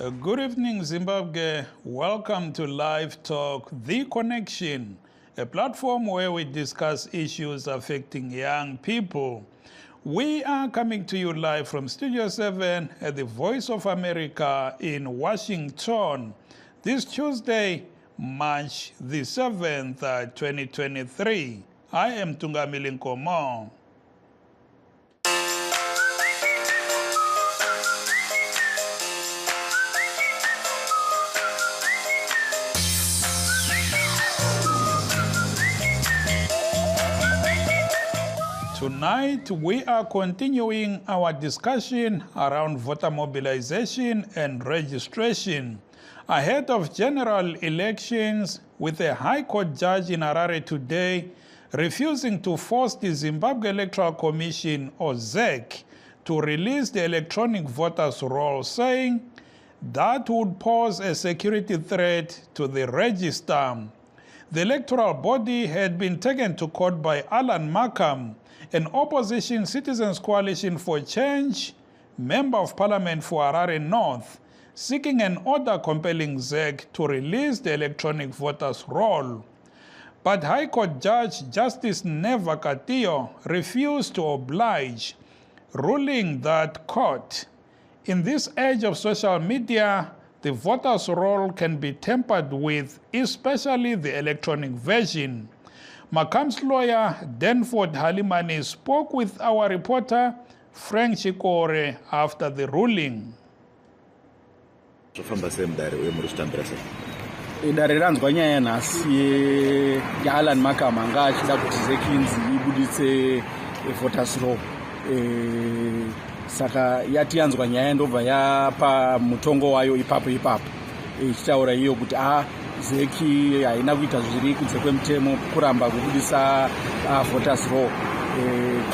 Good evening, Zimbabwe. Welcome to Livetalk, The Connection, a platform where we discuss issues affecting young people. We are coming to you live from Studio 7 at the Voice of America in Washington. This Tuesday, March the 7th, 2023. I am Tungamili Nkomo. Tonight, we are continuing our discussion around voter mobilization and registration ahead of general elections, with a High Court judge in Harare today refusing to force the Zimbabwe Electoral Commission, or ZEC, to release the electronic voters' roll, saying that would pose a security threat to the register. The electoral body had been taken to court by Alan Markham, an opposition Citizens Coalition for Change member of parliament for Harare North, seeking an order compelling ZEC to release the electronic voters' roll. But High Court Judge Justice Neva Katillo refused to oblige, ruling that, quote, "In this age of social media, the voters' roll can be tampered with, especially the electronic version." Markham's lawyer, Danford Halimani, spoke with our reporter, Frank Chikore, after the ruling. Idare ranzwa nyaya nhasi yaAlan Markham anga achida kuti zekinzi ibuditse voters roll. Saka yatiyanzwa nyaya ndobva yapa mutongo wayo ipapo ichitaura iyo kuti zeki haina kuita zviri kunze kwemutemo kuramba kubudisa voters roll.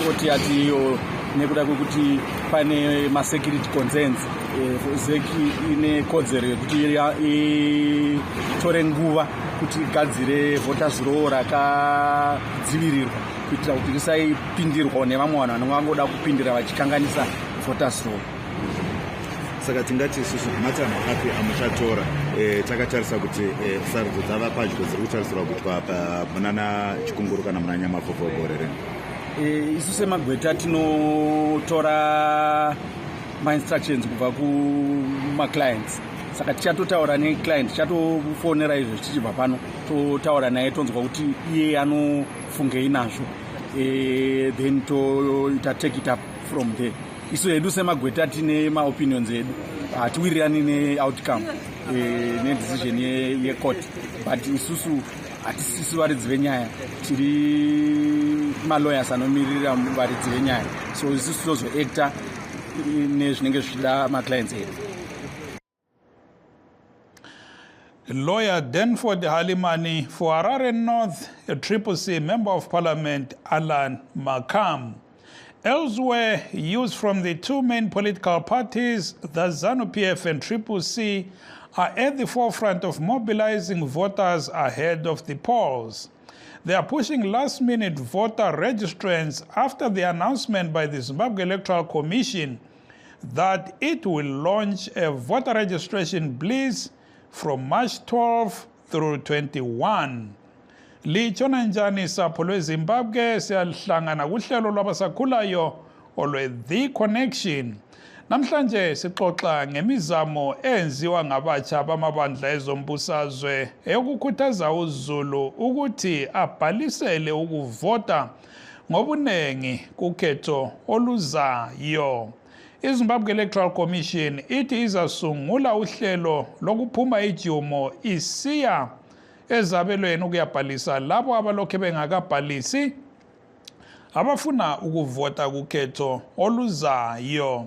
Koti yati iyo nekuda kwekuti pane security concerns, zeki ine kodzero yekuti itore nguva kuti igadzire voters roll rakadzivirirwa kuitira kuti risaipindirwa nevamwe vanhu vanenge vangoda kupindira vachikanganisa voters roll. Saka tingati isusu matano api amuchatora takatarisa kuti sarudzo dzava padyo dziri kutarisirwa kuitwa munana Chikunguru kana munana Mafofo gore rino. Isu semagweta tinotora ma-instructions kubva kuma-clients. Saka tichatotaura ne-client, tichatofonera izvo tichibva pano, totaura naye tonzwa kuti iye anofungei nazvo, then take it up from there. Isu hedu semagweta tine ma-opinions hedu, hatiwirirani ne-outcome ne-decision ye-court, but isusu hatisisu varidzi venyaya, tiri ma-lawyers anomirira varidzi venyaya, so isusu tozoacta nezvinenge zvichida ma-clients hedu. Lawyer Danford Halimani for Harare North, a CCC member of parliament, Alan Markham. Elsewhere, youth from the two main political parties, the ZANU-PF and CCC, are at the forefront of mobilizing voters ahead of the polls. They are pushing last-minute voter registrants after the announcement by the Zimbabwe Electoral Commission that it will launch a voter registration blitz from March 12 through 21. Lichona njani sapho lweZimbabwe, siyahlangana kuhlelo lwabasakhulayo olwe-The Connection. Namhlanje sixoxa ngemizamo enziwa ngabatsha bamabandla ezombusazwe eyokukhuthaza uZulu ukuthi abhalisele ukuvota ngobunengi kukhetho oluzayo. iZimbabwe Electoral Commission ithi izasungula uhlelo lokuphuma ijumo isiya ezabelweni ukuyabhalisa labo abalokhe bengakabhalisi abafuna ukuvota kukhetho oluzayo.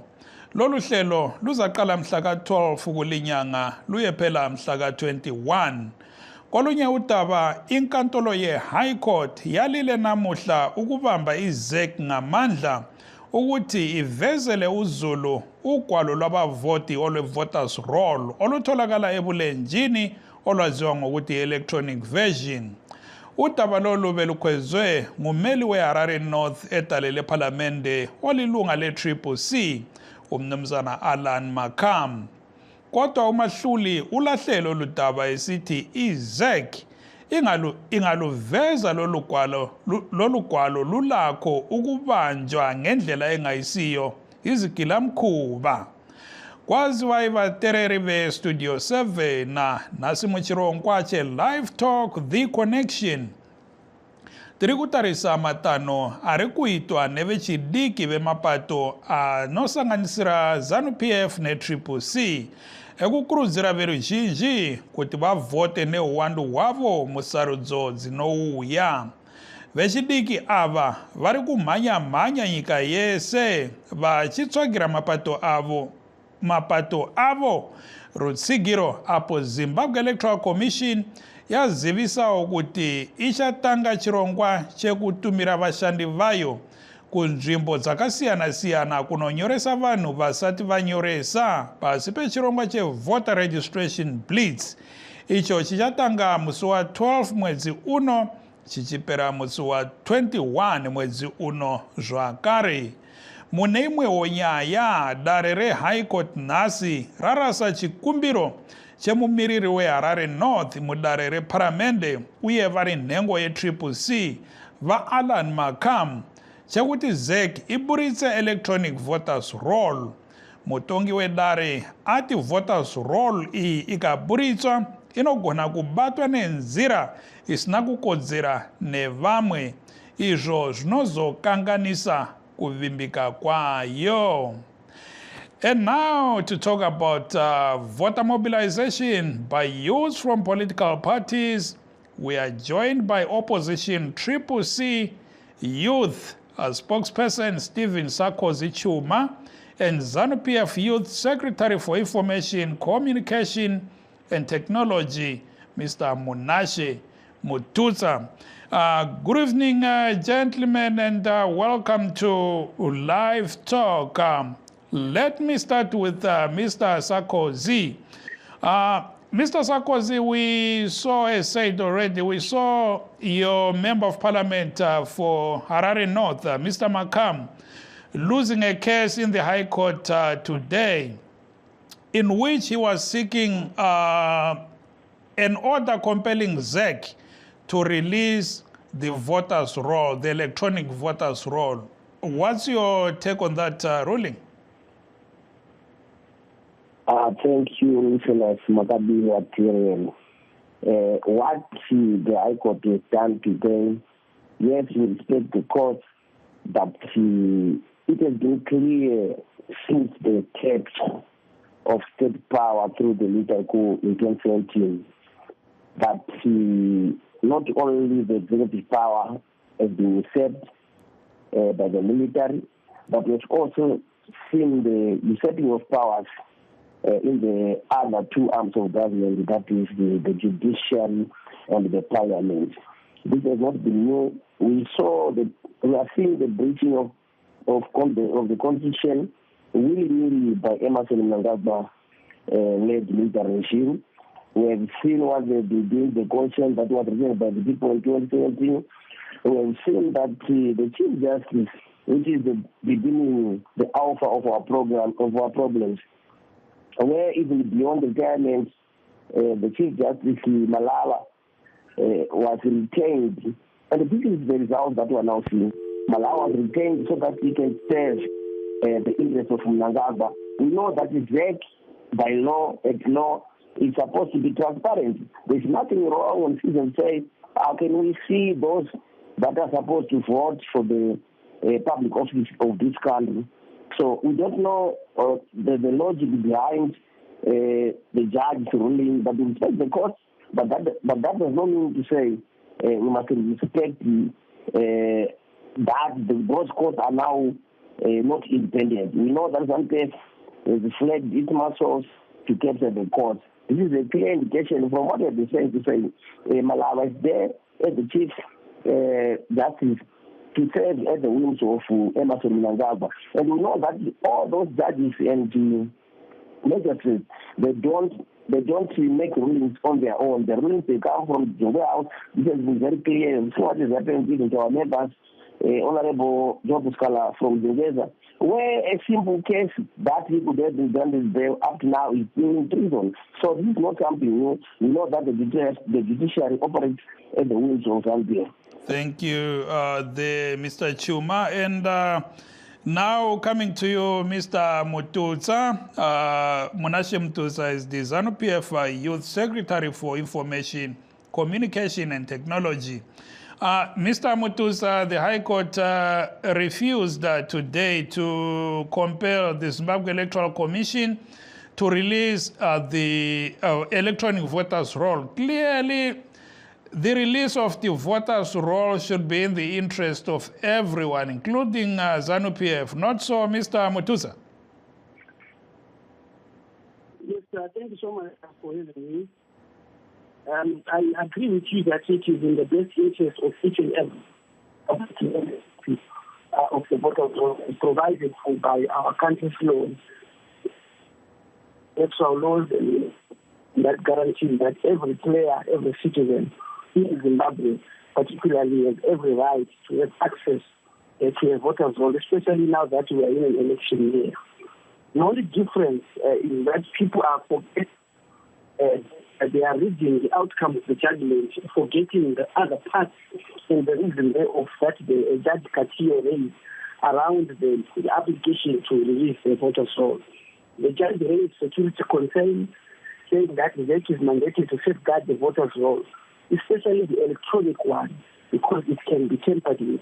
Lolu hlelo luzaqala mhla ka-12 kulinyanga luye phela mhla ka-21. Kolunye udaba, inkantolo ye-High Court yalile namuhla ukubamba iZEC ngamandla ukuthi ivezele uZulu ugwalo lwabavoti olwe-voters roll olutholakala ebulenjini olwaziwa ngokuthi electronic version. Udaba lolu belukhwezwe ngumeli we-Harare North edalele ephalamende olilunga le-CCC, umnumzana Alan Markham. kodwa umahluli ulahlelo ludaba esithi iZEC ingaluveza lolu gwalo lulakho ukubanjwa ngendlela engayisiyo izigilamkhuba. Kwaziwa ivatereri be-Studio 7 nasi muchironkwache Livetalk The Connection. Tiri kutarisa matano ari kuitwa nevechidiki vemapato anosanganisira ZANU-PF ne-CCC ekukurudzira veruzhinji kuti vavhote neuwandu hwavo musarudzo dzinouya. Vechidiki ava vari kumhanya nyika yese vachitsvagira mapato avo rutsigiro apo Zimbabwe Electoral Commission yazivisawo kuti ichatanga chirongwa chekutumira vashandi vayo kunzvimbo dzakasiyana-siyana kunonyoresa vanhu vasati vanyoresa pasi pechirongwa chevoter registration blitz. Icho chichatanga musi wa 12 mwedzi uno chichipera musi wa 21 mwedzi uno zvakare. Mune imwewo nyaya, dare reHigh Court nhasi rarasa chikumbiro chemumiriri weHarare North mudare reparamende uye vari nhengo yeCCC vaAlan Makam chekuti ZEC iburitse electronic voters roll. Mutongi wedare ati voters roll iyi ikaburitswa inogona kubatwa nenzira isina kukodzera nevamwe, izvo zvinozokanganisa kuvimbika kwayo. And now to talk about voter mobilization by youth from political parties, we are joined by opposition CCC youth spokesperson Stephen SARKOZY CHUMA and ZANU-PF Youth Secretary for Information, Communication and Technology, Mr. MUNASHE MUTUTSA. Good evening, gentlemen, and welcome to Live Talk. Let me start with Mr. SARKOZY. Mr. SARKOZY, we saw, as said already, we saw your Member of Parliament for Harare North, Mr. Makam, losing a case in the High Court today, in which he was seeking an order compelling ZEC to release the voters' roll, the electronic voters' roll. What's your take on that ruling? Thank you, Nicholas Makabi Waterian. What the High Court has done today, yes, we respect the court, but it has been clear since the text of state power through the Livetalk in 2017 that not only the executive power has been usurped by the military, but we've also seen the usurping of powers in the other two arms of government, that is the judiciary and the parliament. This has not been new. We are seeing the breaching of the constitution willy-nilly by Emmerson Mnangagwa led military regime. We have seen what they've been doing, the conscience that was written by the people in 2017. We have seen that the Chief Justice, which is the beginning, the alpha of our program, of our problems, where even beyond the government, the Chief Justice Malala was retained. And this is the result that we are now seeing. Malala was retained so that he can serve the interests of Mnangagwa. We know that the ZEC, by law, at law, is supposed to be transparent. There's nothing wrong when citizens say, how can we see those that are supposed to vote for the public office of this country? So we don't know the logic behind the judge's ruling, but we respect the court. But that does not mean to say we must respect that those courts are now not independent. We know that some case has flagged its muscles to capture the court. This is a clear indication from what I've been saying to say Malala is there as the Chief Justice to serve at the whims of Emmerson Mnangagwa. And we know that all those judges and magistrates, they don't make rulings on their own. The rulings, they come from the warehouse. This has been very clear. So what is happening even to our members, Honorable Job Scala from Zingeza, where a simple case that he could have been done his bail up to now is still in prison. So this is not something new. We know that the judiciary operates at the wheels of Zambia. Thank you, Mr. Chuma. And now coming to you, Mr. MUTUTSA. MUNASHE MUTUTSA is the ZANU-PF Youth Secretary for Information, Communication and Technology. Mr. MUTUTSA, the High Court refused today to compel the Zimbabwe Electoral Commission to release the electronic voters' roll. Clearly, the release of the voters' roll should be in the interest of everyone, including ZANU-PF. Not so, Mr. MUTUTSA? Yes, thank you so much for having me. I agree with you that it is in the best interest of each and every of the voters provided for by our country's laws, electoral laws, and that guarantee that every player, every citizen in Zimbabwe, particularly, has every right to have access to a voter's roll, especially now that we are in an election year. The only difference is that people are forgetting. They are reading the outcome of the judgment, forgetting the other parts and the reason thereof that the Judge Katia raised around the application to release the voters' roll. The judge raised security concerns, saying that the judge is mandated to safeguard the voters' roll, especially the electronic one, because it can be tampered with.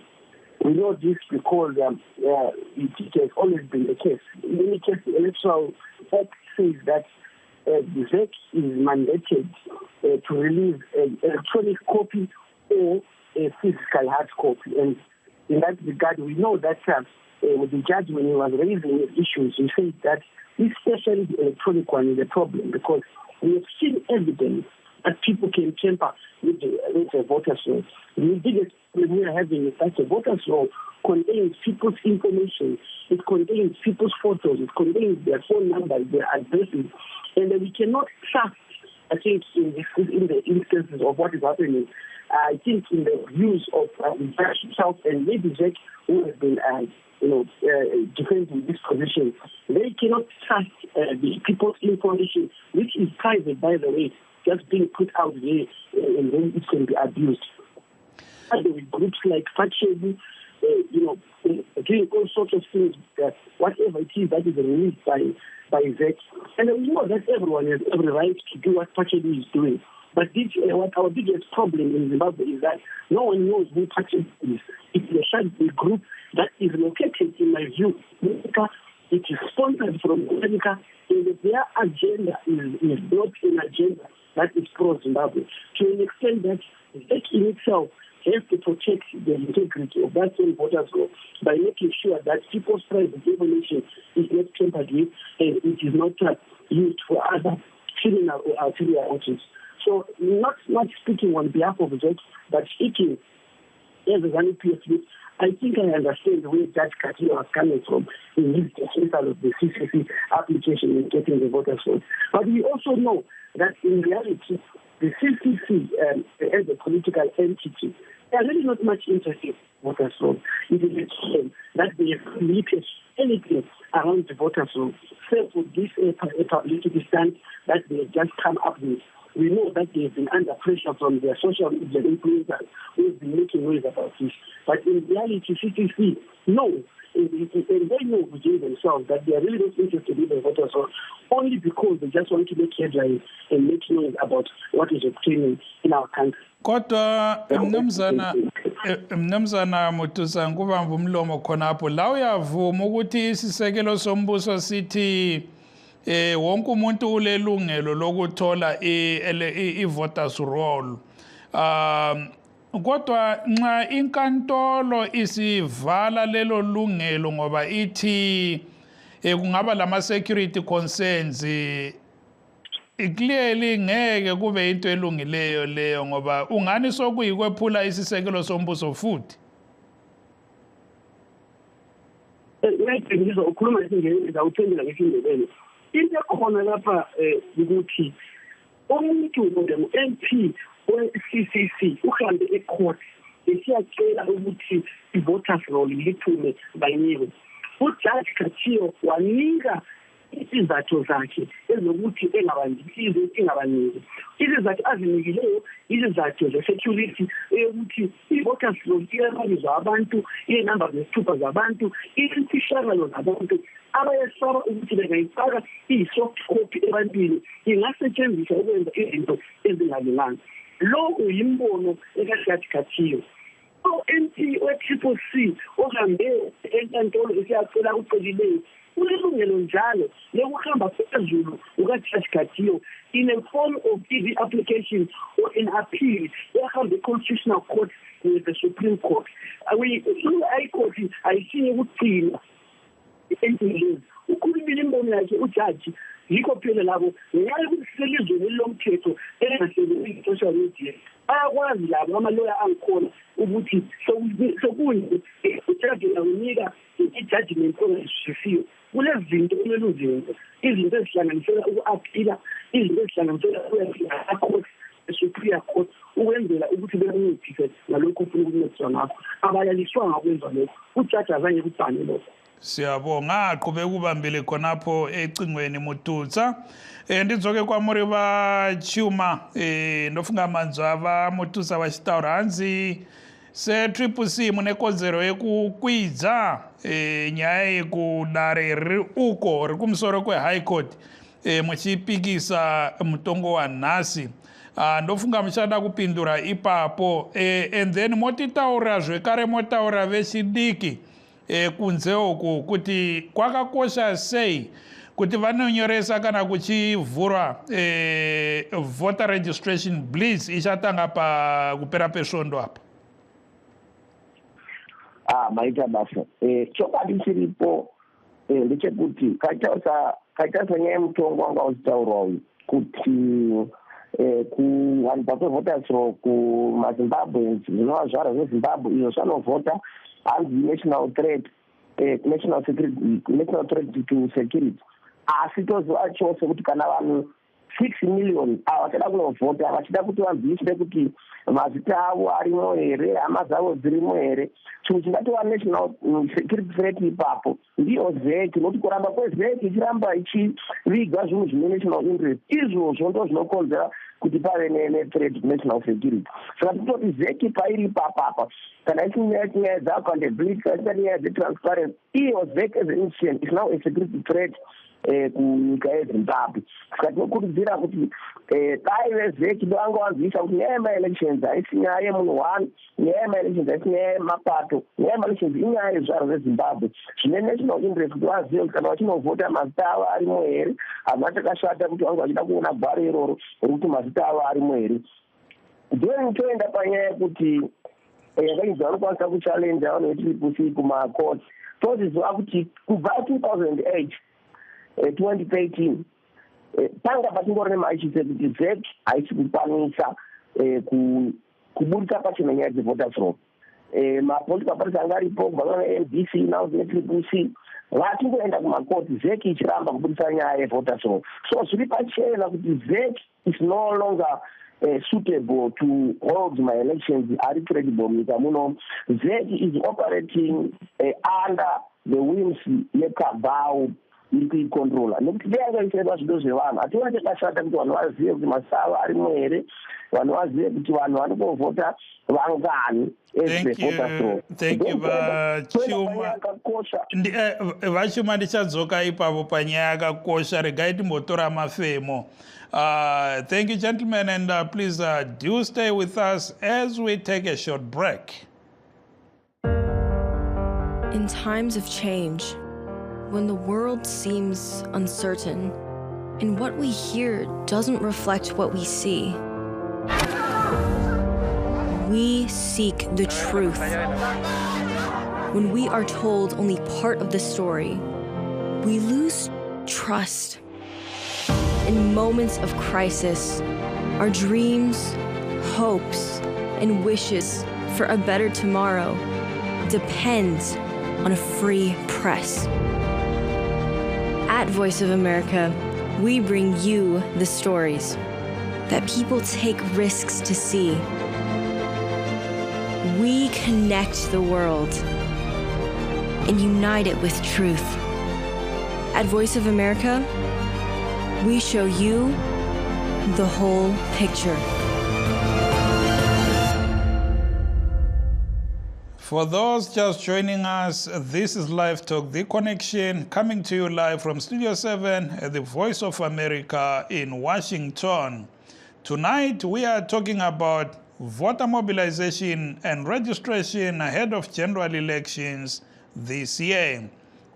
We know this because it has always been the case. In any case, the Electoral Act says that the VEC is mandated to release an electronic copy or a physical hard copy. And in that regard, we know that with the judge, when he was raising issues, he said that especially the electronic one is a problem because we have seen evidence that people can tamper with the voters' roll. The biggest problem we are having is that the voters' roll contains people's information, it contains people's photos, it contains their phone numbers, their addresses, and we cannot trust, I think, in the instances of what is happening. I think in the views of the judge himself and maybe Jack, who has been defending this position, they cannot trust the people's information, which is private, by the way, just being put out there, and then it can be abused. With groups like Fatshebu, doing all sorts of things, whatever it is that is released by VEC. And we know that everyone has every right to do what Fatshebu is doing. But what our biggest problem in Zimbabwe is that no one knows who Fatshebu is. It's a group that is located, in my view, in America. It is sponsored from America, and their agenda is not an agenda that is pro-Zimbabwe, to an extent that VEC in itself has to protect the integrity of that same voters' roll by making sure that people's private information is not tampered with and it is not used for other criminal or ulterior motives. So, not speaking on behalf of VEC, but speaking as a ZANU-PF youth, I think I understand where Judge Katia was coming from in his dismissal of the CCC application and getting the voters' roll. But we also know that in reality, the CCC as a political entity, they are really not much interested in voters' roll. It is a shame that they have limited anything around the voters' roll, except for this publicity stunt that they have just come up with. We know that they have been under pressure from their social media influencers who have been making noise about this. But in reality, CCC knows, and they know within themselves that they are really not interested in the voters' roll, only because they just want to make headlines and make noise about what is obtaining in our country. Kodwa mnumzana MUTUTSA ngubamba umlomo khonapho la uyavuma ukuthi isisekelo sombuso sithi wonke umuntu ulelungelo lokuthola i-voters roll. Kodwa nxa inkantolo isivala lelo lungelo ngoba ithi kungaba lama security concerns, clearly ngeke kube into elungileyo leyo ngoba ungani sokuyikwephula isisekelo sombuso futhi. Ukhuluma ngizawuphendula ngesindebele. Into ekhona lapha ukuthi umuntu ngu-MP we-CCC uhambe ecourt esiyacela ukuthi i-voters roll liphume bayinikwe. ujaji Katio wanika izizathu zakhe ezokuthi engabaniki izizathu azinikileyo izizathu ze-security eyokuthi i-voters roll iyabalizwa abantu iy'namba zesithupha zabantu imfihlakalo zabantu abayesaba ukuthi bengayifaka iyi-soft copy ebantwini ingasetshenziswa ukwenza izinto ezingalunganga. Lo yimbono ekahlathi Kathiyo. O-MP we-Triple C ohambe enkantolo esiyacela ucelileyo unelungelo njalo lokuhamba phezulu ukaJaji Kathiyo in a form of EV application or an appeal ehambe e-Constitutional Court with the Supreme Court. I-High Court ayishiye ukugcina endleleni ukhulumile imbono yakhe ujaji yikho phela labo ngenxa yokuthi selizweni elilomthetho elingasebenzi i-social media ayakwazi labo amaloya angikhona ukuthi sokunye ujaji unika i-judgment ongayizwisisiyo kulezi zinto uneluzinto izinto ezihlanganisela uku-apila izinto ezihlanganisela uku-court e-Superior Court ukwenzela ukuthi bekunethise ngalokho ufuna ukuncediswa ngakho abayaliswanga ukwenza lokho ujaji azange kubhane lokho. Siyabonga aqhubeka ubambile khonapho ecingweni MUTUTSA ndidzoke kwamuri va CHUMA ndofunga manzwa va MUTUTSA va xitaura hanzi se Triple C mune kodzero yekukwidza nyaya yekudare ri uko ri kumusoro kwe-High Court muchipikisa mutongo wa nhasi ndofunga muchada kupindura ipapo and then motitaura zvekare motaura vechidiki kunze uku kuti kwakakosha sei kuti vanonyoresa kana kuchivhurwa voter registration blitz ichatanga pakupera pesvondo apa. Maita basa chokwadi chiripo ndechekuti kaita sanyaya yemutongo wanga uchitaurwa uyu kuti kuwanikwa kwevoters roll kumazimbabweans zvinova zvaro zvezimbabwe izvo zvanovhota hanzi national threat to security asi toziva chose kuti kana vanhu 6 million vachada kunovhota vachida kuti vanzwisise kuti mazita avo arimo here hama dzavo dzirimo here chinhu chingatova national security threat ipapo ndiyo zeki nokuti kuramba kwezeki ichiramba ichiviga zvinhu zvine national interest izvozvo ndo zvinokonzera kuti pave ne-threat to national security. Saka tototi zeki pairi papapa kana ichinyaya dza-accountability kana ichinyaya dze-transparency iyo zeki as an institution is now a security threat kunyika yeZimbabwe. Saka tinokurudzira kuti dai vezeki vangowanzwisisa kuti nyaya yema-elections haisi nyaya yemunhu one, nyaya yema-elections haisi nyaya yemapato, nyaya yema-elections inyaya yezvaro zveZimbabwe zvine national interest kuti vazive kuti kana vachinovhota mazita avo arimo here havana takashata kuti vange vachida kuona gwaro iroro rokuti mazita avo arimo here. Then toenda panyaya yekuti yakainzi vanokwanisa kuchallenja vanoitiripusi kumakoti toziziva kuti kubva 2008 2013 panga pachingori nemaishise kuti zek haisi kukwanisa kuburisa pachena nyaya dzevoters roll. Mapolitical parties anga aripo kubva kuna NBC now Triple C vatingoenda kumakoti zek ichiramba kuburisa nyaya yevoters roll. So zviri pachena kuti zek is no longer suitable to hold my elections ari credible munyika muno. Zek is operating under the wings yekabhau iri kuikontrola nekuti deyangaiserwa zvido zvevanhu hatina chakashata kuti vanhu vazive kuti mazita avo arimo here vanhu vazive kuti vanhu vanokovhota vangani vachuma ndichadzoka ipapo panyaya yakakosha regai timbotora mafemo. Thank you gentlemen and please do stay with us as we take a short break. In times of change, when the world seems uncertain and what we hear doesn't reflect what we see, we seek the truth. When we are told only part of the story, we lose trust. In moments of crisis, our dreams, hopes, and wishes for a better tomorrow depend on a free press. At Voice of America, we bring you the stories that people take risks to see. We connect the world. and unite it with truth. At Voice of America, we show you the whole picture. For those just joining us, this is Livetalk, The Connection, coming to you live from Studio 7 at the Voice of America in Washington. Tonight, we are talking about voter mobilization and registration ahead of general elections this year.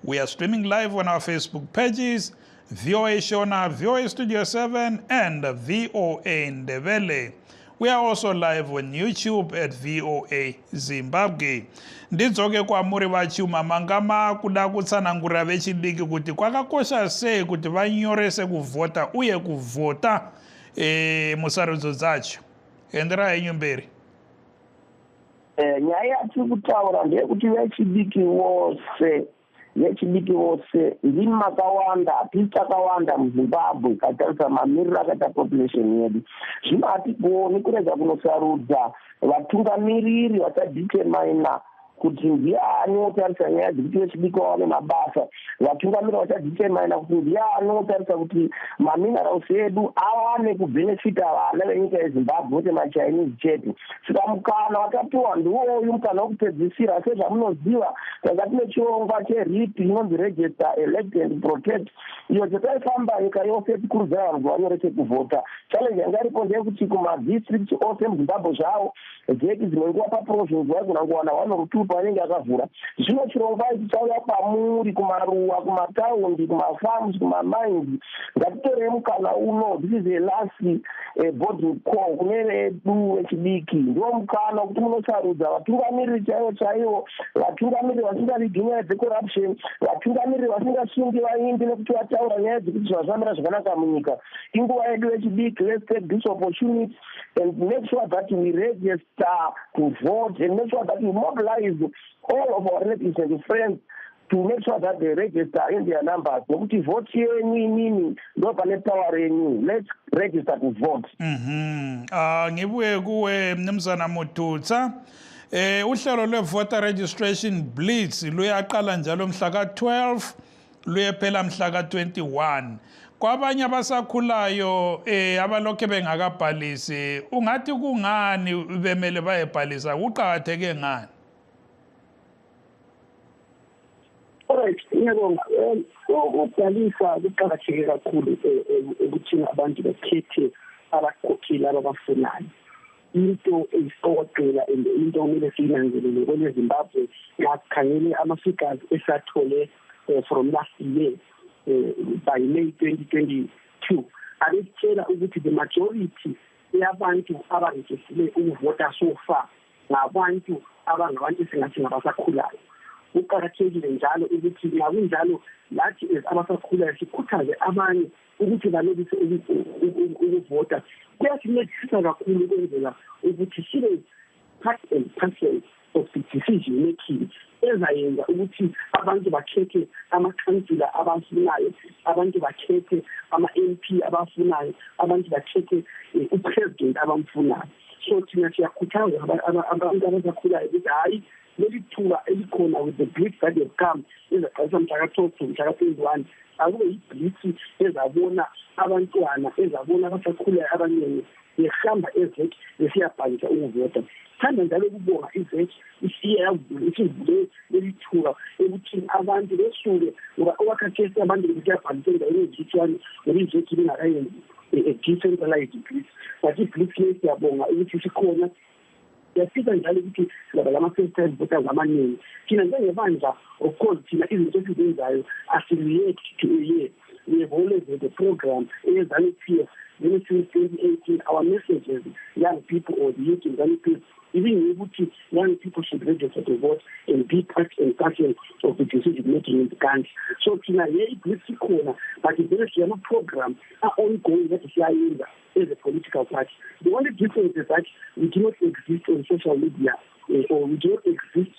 We are streaming live on our Facebook pages, VOA Shona, VOA Studio 7, and VOA Ndebele. We are also live on YouTube at VOA Zimbabwe. Ndidzoke kwamuri vachuma mangama kuda kutsanangurira vechidiki kuti kwakakosha sei kuti vanyorese kuvhota uye kuvhota musarudzo dzacho. Endera henyu mberi. Nyaya yatiri kutaura ndeyekuti vechidiki vose ndimi makawanda, hatisi takawanda muZimbabwe katarisa mamiriro akaita population yedu. Zvino hatigoni kurega kunosarudza vatungamiriri vachadetermina kuti ndiani otarisa nyaya dzekuti vechidiki vawane mabasa, vatungamiriri vachadetermina kuti ndiani otarisa kuti maminerals edu awane kubhenefita vana venyika yeZimbabwe kuti machinese chete. Saka mukana watapiwa ndiwoyu mukana wokupedzisira. Sezvamunoziva tanga tine chirongwa cheRIP inonzi Register, Elect and Protect, iyo chataifamba nyika yose tikurudzira vanhu vanyorese kuvhota. Challenge yanga iripo ndeyekuti kumadistricts ose muZimbabwe zvavo dzeki dzinonguva paprovince vaigona kuwana vanorutupa vanenge akavhura. Zvino chirongwa ichi chauya kwamuri kumaruwa, kumataundi, kumafarms, kumamines. Ngatitorei mukana uno. This is a last boarding call kune vedu vechidiki. Ndiwo mukana kuti munosarudza vatungamiriri chaivo, vatungamiriri vasingarigi nyaya dzecorruption, vatungamiriri vasingasungi vaimbi nekuti vataura nyaya dzekuti zvazvamira zvakanaka munyika. Inguva yedu vechidiki. Let's take this opportunity and make sure that we register to vote and make sure that we mobilize all of our relatives and friends to make sure that they register in their numbers. Nokuti vote yenyu inini ndo pane power yenyu. Let's register to vote. Ngibuye kuwe mnumzana MUTUTSA. Uhlelo lwe-voter registration blitz luyaqala njalo mhla ka-12 luyephela mhla ka-21. Kwabanye abasakhulayo abalokhe bengakabhalisi, ungathi kungani bemele bayebhalisa, kuqakatheke ngani? Alright, ngiyabonga. Ukubhalisa kuqakatheke kakhulu ukuthi abantu bakhethe abakhokheli ababafunayo. Into eyisoqela and into okumele siyinanzelele kweleZimbabwe ngakhangele ama-figures esathole from last year by May 2022. Abesitshela ukuthi the majority yabantu abarejistile ukuvota so far ngabantu abangabantu esingathi ngabasakhulayo. Kuqakathekile njalo ukuthi ngakunjalo lathi abasakhulayo sikhuthaze abanye ukuthi balobise ukuvota. Kuyasincedisa kakhulu ukwenzela ukuthi sibe part and parcel of the decision making ezayenza ukuthi abantu bakhethe amakhansila abafunayo, abantu bakhethe ama-MP abafunayo, abantu bakhethe upresident abamfunayo. So thina siyakhuthaza abantu abasakhulayo ukuthi hayi leli thuba elikhona with the blitz that have come ezaqalisa mhla ka-12 to mhla ka-21 akube yiblitz ezabona abantwana, ezabona abasakhulayo abaningi behamba ezek besiyabhalisa ukuvota. Thanda njalo ukubonga izek isivule leli thuba ekuthini abantu besuke ngoba okwakhathesi abantu besiyabhalisa endaweni ezithiyane ngoba izek bengakayenzi decentralized blitz. But iblitz le siyabonga ukuthi sikhona. Yasika njalo ukuthi laba lama-first time voters amaningi. Thina njengebandla, of course, thina izinto esizenzayo asi-react to a year. We have always had a program in ZANU-PF. Since 2018, our messages, young people or the youth in ZANU-PF, even ukuthi young people should register to vote and be part and parcel of the decision making in the country. So thina yeyiblitz ikhona, but vele siyama-program ongoing that siyayenza as a political party. The only difference is that we do not exist on social media or we do not exist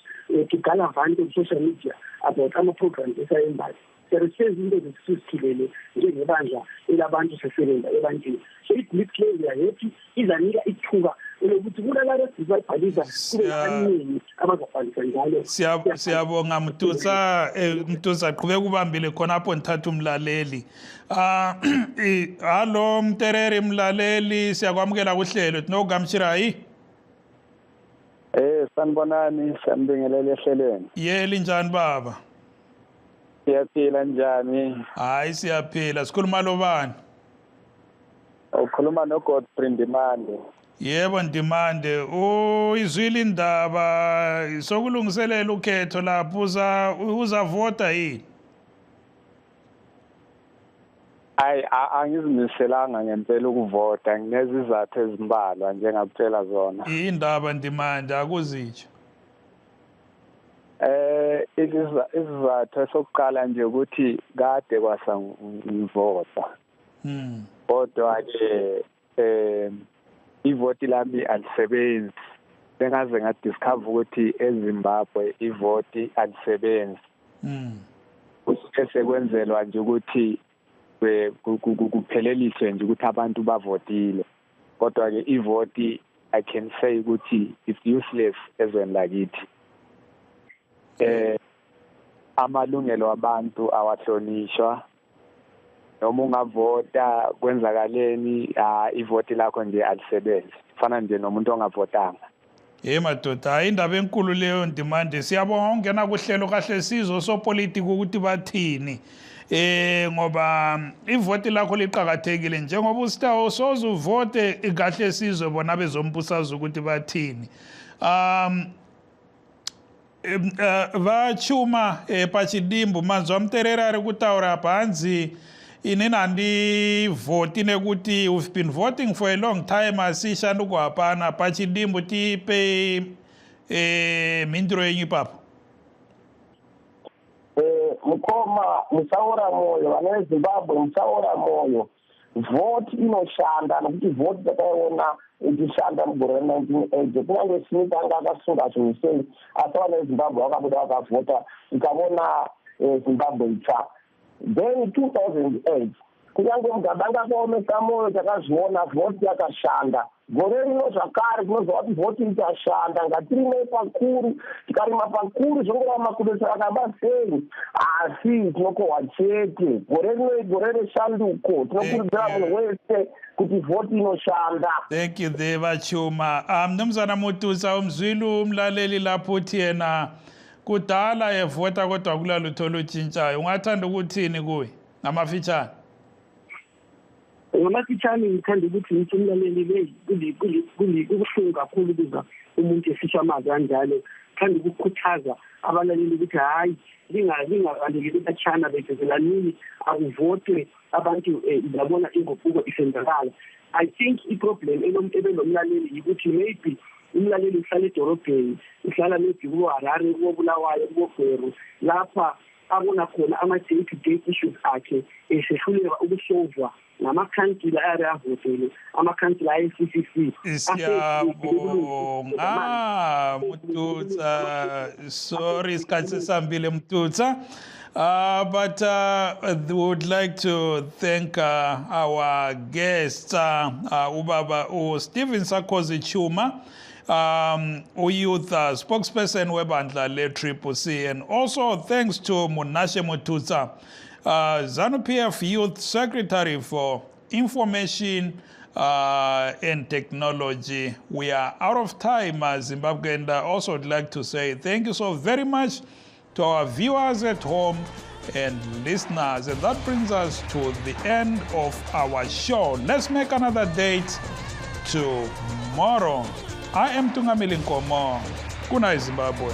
to gallivant on social media about ama-programs esayenzayo. Siyasebenza into zesizithulele njengebandla elabantu sesebenza ebantwini. So iblitz le we are happy izanika ithuba ukuthi kulala sizabhalisa kube abaningi abazabhalisa njalo. Siyabonga Mututsa, Mututsa qhubeka ubambile khonapho nithatha umlaleli. Hallo Mtereri mlaleli, siyakwamukela kuhlelo. Tinogamshirayi? Sanibonani, sanibingelele ehlelweni. Yeli njani baba? Siyaphila njani? Hayi siyaphila. Sikhuluma lobani? Ukhuluma noGodfrey Ndimande. Yebo Ndimande, izwile indaba sokulungiselela ukhetho lapho uzavota yini? Angizimiselanga ngempela ukuvota, nginezizathu ezimbalwa njengakutshela zona. Indaba Ndimande akuzitsho. Isizathu sokuqala nje ukuthi kade kwasa ngivota. Kodwa-ke ivoti lami alisebenzi. Sengaze ngadiscover ukuthi eZimbabwe ivoti alisebenzi. Sekwenzelwa nje ukuthi kupheleliswe nje ukuthi abantu bavotile. Kodwa-ke ivoti I can say ukuthi it's useless ezweni lakithi. Amalungelo abantu awahlonishwa. Noma ungavota kwenzakaleni ivoti lakho nje alisebenzi. Fana nje nomuntu ongavotanga. Madoda, indaba enkulu leyo Ndimande. Siyabonga ungena kuhlelo kahle sizwe sopolitiki ukuthi bathini. Ngoba ivoti lakho liqhakathekile njengoba usitawo soze uvote kahle sizwe bona bezombusaza ukuthi bathini. Va CHUMA pachidimbu manzwa Mterera ari kutaura panzi inini handivhoti nekuti we've been voting for a long time asi shanduko hapana pachidimbu tipe mhinduro yenyu ipapo. Mukoma musaura moyo vana veZimbabwe musaura moyo. Vote inoshanda nokuti vote takaiona ichishanda mugore ra1980 kunyange Smith anga akasunga zvinhu sei asi vana veZimbabwe vakabuda vakavhota ikavona Zimbabwe itsva. Then 2008 kunyange mugaba anga akaomesa moyo takazviona vote yakashanda. Gore rino zvakare kunozwa kuti vote ichashanda ngatirime pakuru tikarima pakuru zvongova makudetsera akaba sei asi tinokohwa chete gore rino igore reshanduko tinokurudzira munhu wese kuti vote inoshanda. Thank you Deva CHUMA. Mnumzana Mututsa umzwile umlaleli lapho uthi yena kudala evota kodwa kulalutho olutshintshayo ungathanda ukuthini kuye ngamafitshane? Ngamafitshane ngithanda ukuthi ngithi umlaleli kubuhlungu kakhulu ukuza umuntu efisha amazwi kanjalo. Thanda ukukhuthaza abalaleli ukuthi hayi lingabalekeli bachana bekezelanini akuvotwe abantu babona inguquko isenzakala. I think iproblem ebelomlaleli ukuthi maybe umlaleli uhlala edorobheni uhlala maybe kuHarare kuBulawayo kuBogeru lapha abona khona ama-day-to-day issues akhe esehluleka ukusolva namakhansila ayavotele amakhansila aye-CCC. Siyabonga Mututsa, sorry isikhathi sesambile Mututsa. But we would like to thank our guests, Ubaba Stephen SARKOZY CHUMA, youth spokesperson webandla le-CCC, and also thanks to MUNASHE MUTUTSA, ZANU-PF Youth Secretary for Information and Technology. We are out of time, Zimbabwe, and I also would like to say thank you so very much to our viewers at home and listeners. And that brings us to the end of our show. Let's make another date tomorrow. I am Tungamili Nkomo. Good night, Zimbabwe.